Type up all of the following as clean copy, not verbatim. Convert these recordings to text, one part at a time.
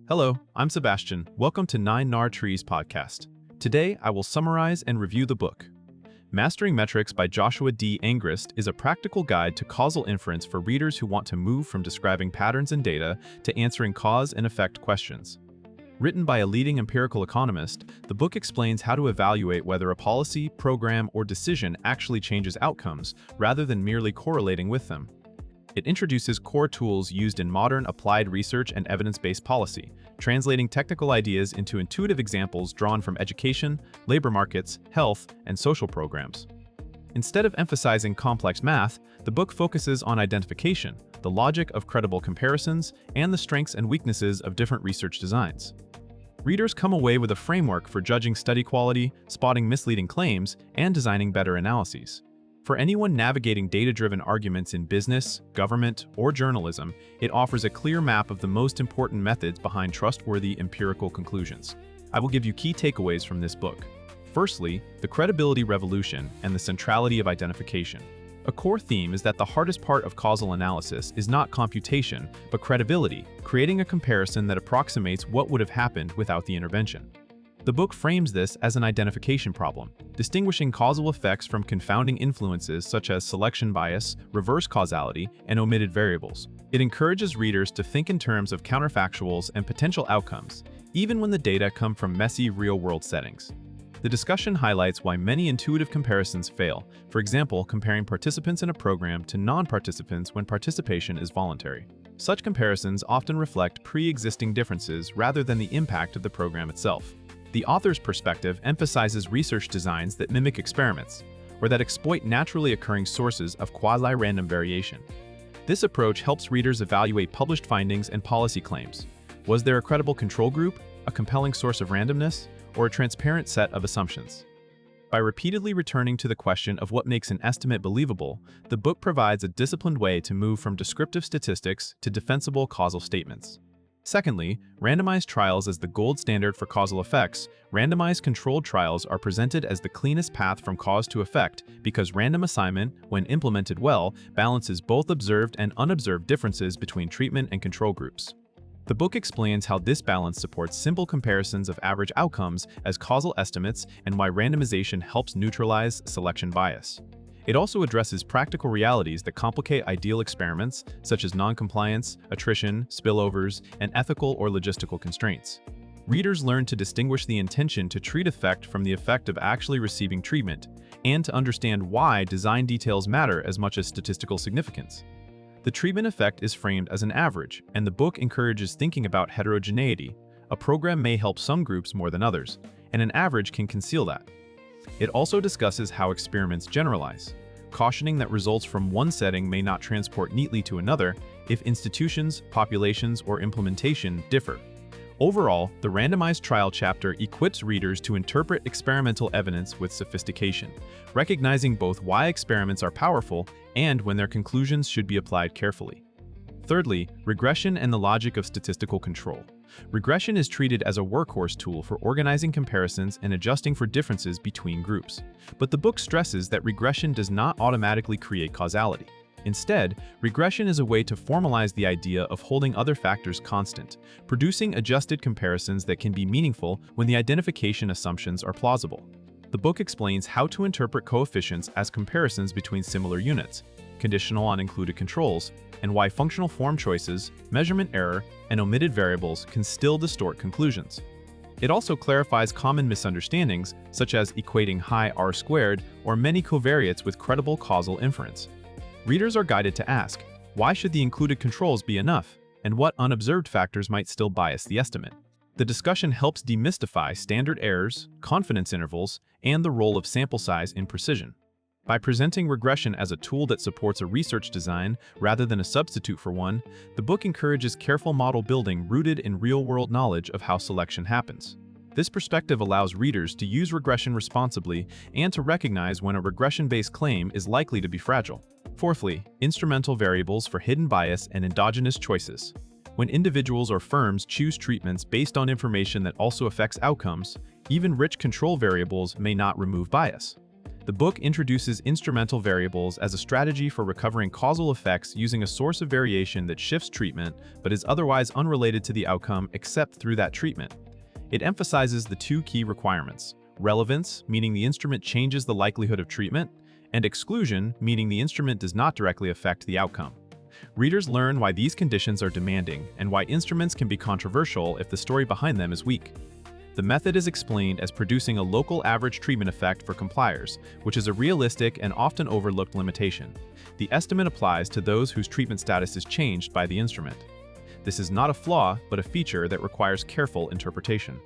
Hello, I'm Sebastian. Welcome to 9 Trees podcast. Today, I will summarize and review the book. Mastering Metrics by Joshua D. Angrist is a practical guide to causal inference for readers who want to move from describing patterns in data to answering cause and effect questions. Written by a leading empirical economist, the book explains how to evaluate whether a policy, program, or decision actually changes outcomes rather than merely correlating with them. It introduces core tools used in modern applied research and evidence-based policy, translating technical ideas into intuitive examples drawn from education, labor markets, health, and social programs. Instead of emphasizing complex math, the book focuses on identification, the logic of credible comparisons, and the strengths and weaknesses of different research designs. Readers come away with a framework for judging study quality, spotting misleading claims, and designing better analyses. For anyone navigating data-driven arguments in business, government, or journalism, it offers a clear map of the most important methods behind trustworthy empirical conclusions. I will give you key takeaways from this book. Firstly, the credibility revolution and the centrality of identification. A core theme is that the hardest part of causal analysis is not computation, but credibility, creating a comparison that approximates what would have happened without the intervention. The book frames this as an identification problem, distinguishing causal effects from confounding influences such as selection bias, reverse causality, and omitted variables. It encourages readers to think in terms of counterfactuals and potential outcomes, even when the data come from messy real-world settings. The discussion highlights why many intuitive comparisons fail, for example, comparing participants in a program to non-participants when participation is voluntary. Such comparisons often reflect pre-existing differences rather than the impact of the program itself. The author's perspective emphasizes research designs that mimic experiments, or that exploit naturally occurring sources of quasi-random variation. This approach helps readers evaluate published findings and policy claims. Was there a credible control group, a compelling source of randomness, or a transparent set of assumptions? By repeatedly returning to the question of what makes an estimate believable, the book provides a disciplined way to move from descriptive statistics to defensible causal statements. Secondly, randomized trials as the gold standard for causal effects. Randomized controlled trials are presented as the cleanest path from cause to effect because random assignment, when implemented well, balances both observed and unobserved differences between treatment and control groups. The book explains how this balance supports simple comparisons of average outcomes as causal estimates and why randomization helps neutralize selection bias. It also addresses practical realities that complicate ideal experiments, such as noncompliance, attrition, spillovers, and ethical or logistical constraints. Readers learn to distinguish the intention to treat effect from the effect of actually receiving treatment, and to understand why design details matter as much as statistical significance. The treatment effect is framed as an average, and the book encourages thinking about heterogeneity. A program may help some groups more than others, and an average can conceal that. It also discusses how experiments generalize, cautioning that results from one setting may not transport neatly to another if institutions, populations, or implementation differ. Overall, the randomized trial chapter equips readers to interpret experimental evidence with sophistication, recognizing both why experiments are powerful and when their conclusions should be applied carefully. Thirdly, regression and the logic of statistical control. Regression is treated as a workhorse tool for organizing comparisons and adjusting for differences between groups. But the book stresses that regression does not automatically create causality. Instead, regression is a way to formalize the idea of holding other factors constant, producing adjusted comparisons that can be meaningful when the identification assumptions are plausible. The book explains how to interpret coefficients as comparisons between similar units, conditional on included controls, and why functional form choices, measurement error, and omitted variables can still distort conclusions. It also clarifies common misunderstandings, such as equating high R² or many covariates with credible causal inference. Readers are guided to ask, why should the included controls be enough, and what unobserved factors might still bias the estimate? The discussion helps demystify standard errors, confidence intervals, and the role of sample size in precision. By presenting regression as a tool that supports a research design rather than a substitute for one, the book encourages careful model building rooted in real-world knowledge of how selection happens. This perspective allows readers to use regression responsibly and to recognize when a regression-based claim is likely to be fragile. Fourthly, instrumental variables for hidden bias and endogenous choices. When individuals or firms choose treatments based on information that also affects outcomes, even rich control variables may not remove bias. The book introduces instrumental variables as a strategy for recovering causal effects using a source of variation that shifts treatment but is otherwise unrelated to the outcome except through that treatment. It emphasizes the two key requirements: relevance, meaning the instrument changes the likelihood of treatment, and exclusion, meaning the instrument does not directly affect the outcome. Readers learn why these conditions are demanding and why instruments can be controversial if the story behind them is weak. The method is explained as producing a local average treatment effect for compliers, which is a realistic and often overlooked limitation. The estimate applies to those whose treatment status is changed by the instrument. This is not a flaw, but a feature that requires careful interpretation.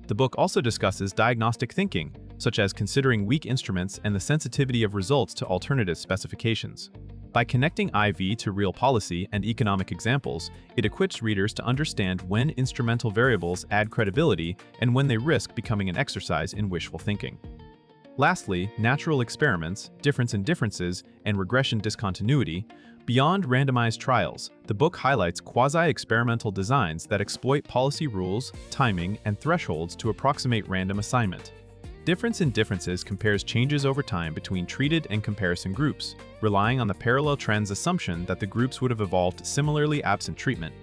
The book also discusses diagnostic thinking, such as considering weak instruments and the sensitivity of results to alternative specifications. By connecting IV to real policy and economic examples, it equips readers to understand when instrumental variables add credibility and when they risk becoming an exercise in wishful thinking. Lastly, natural experiments, difference in differences, and regression discontinuity. Beyond randomized trials, the book highlights quasi-experimental designs that exploit policy rules, timing, and thresholds to approximate random assignment. Difference in differences compares changes over time between treated and comparison groups, relying on the parallel trends assumption that the groups would have evolved similarly absent treatment.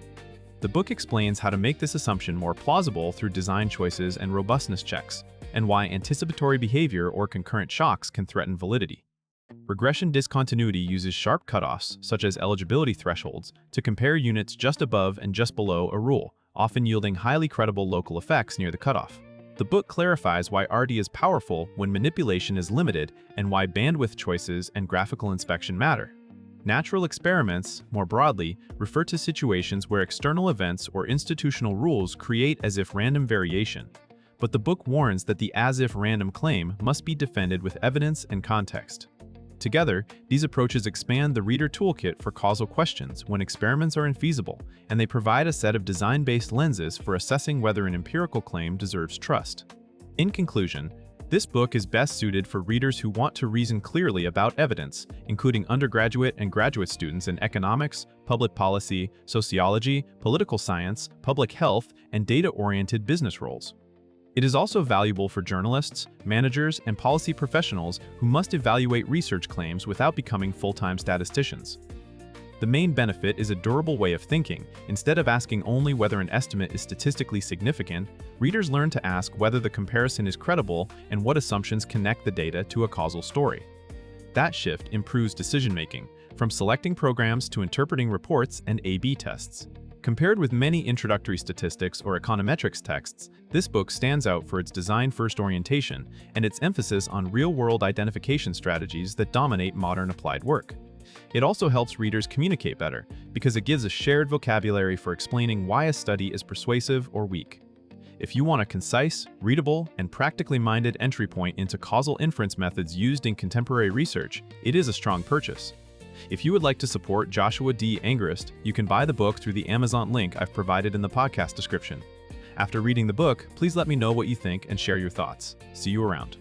The book explains how to make this assumption more plausible through design choices and robustness checks, and why anticipatory behavior or concurrent shocks can threaten validity. Regression discontinuity uses sharp cutoffs, such as eligibility thresholds, to compare units just above and just below a rule, often yielding highly credible local effects near the cutoff. The book clarifies why RD is powerful when manipulation is limited and why bandwidth choices and graphical inspection matter. Natural experiments, more broadly, refer to situations where external events or institutional rules create as-if random variation. But the book warns that the as-if random claim must be defended with evidence and context. Together, these approaches expand the reader toolkit for causal questions when experiments are infeasible, and they provide a set of design-based lenses for assessing whether an empirical claim deserves trust. In conclusion, this book is best suited for readers who want to reason clearly about evidence, including undergraduate and graduate students in economics, public policy, sociology, political science, public health, and data-oriented business roles. It is also valuable for journalists, managers, and policy professionals who must evaluate research claims without becoming full-time statisticians. The main benefit is a durable way of thinking. Instead of asking only whether an estimate is statistically significant, readers learn to ask whether the comparison is credible and what assumptions connect the data to a causal story. That shift improves decision-making, from selecting programs to interpreting reports and A/B tests. Compared with many introductory statistics or econometrics texts, this book stands out for its design-first orientation and its emphasis on real-world identification strategies that dominate modern applied work. It also helps readers communicate better because it gives a shared vocabulary for explaining why a study is persuasive or weak. If you want a concise, readable, and practically minded entry point into causal inference methods used in contemporary research, it is a strong purchase. If you would like to support Joshua D. Angrist, you can buy the book through the Amazon link I've provided in the podcast description. After reading the book, please let me know what you think and share your thoughts. See you around.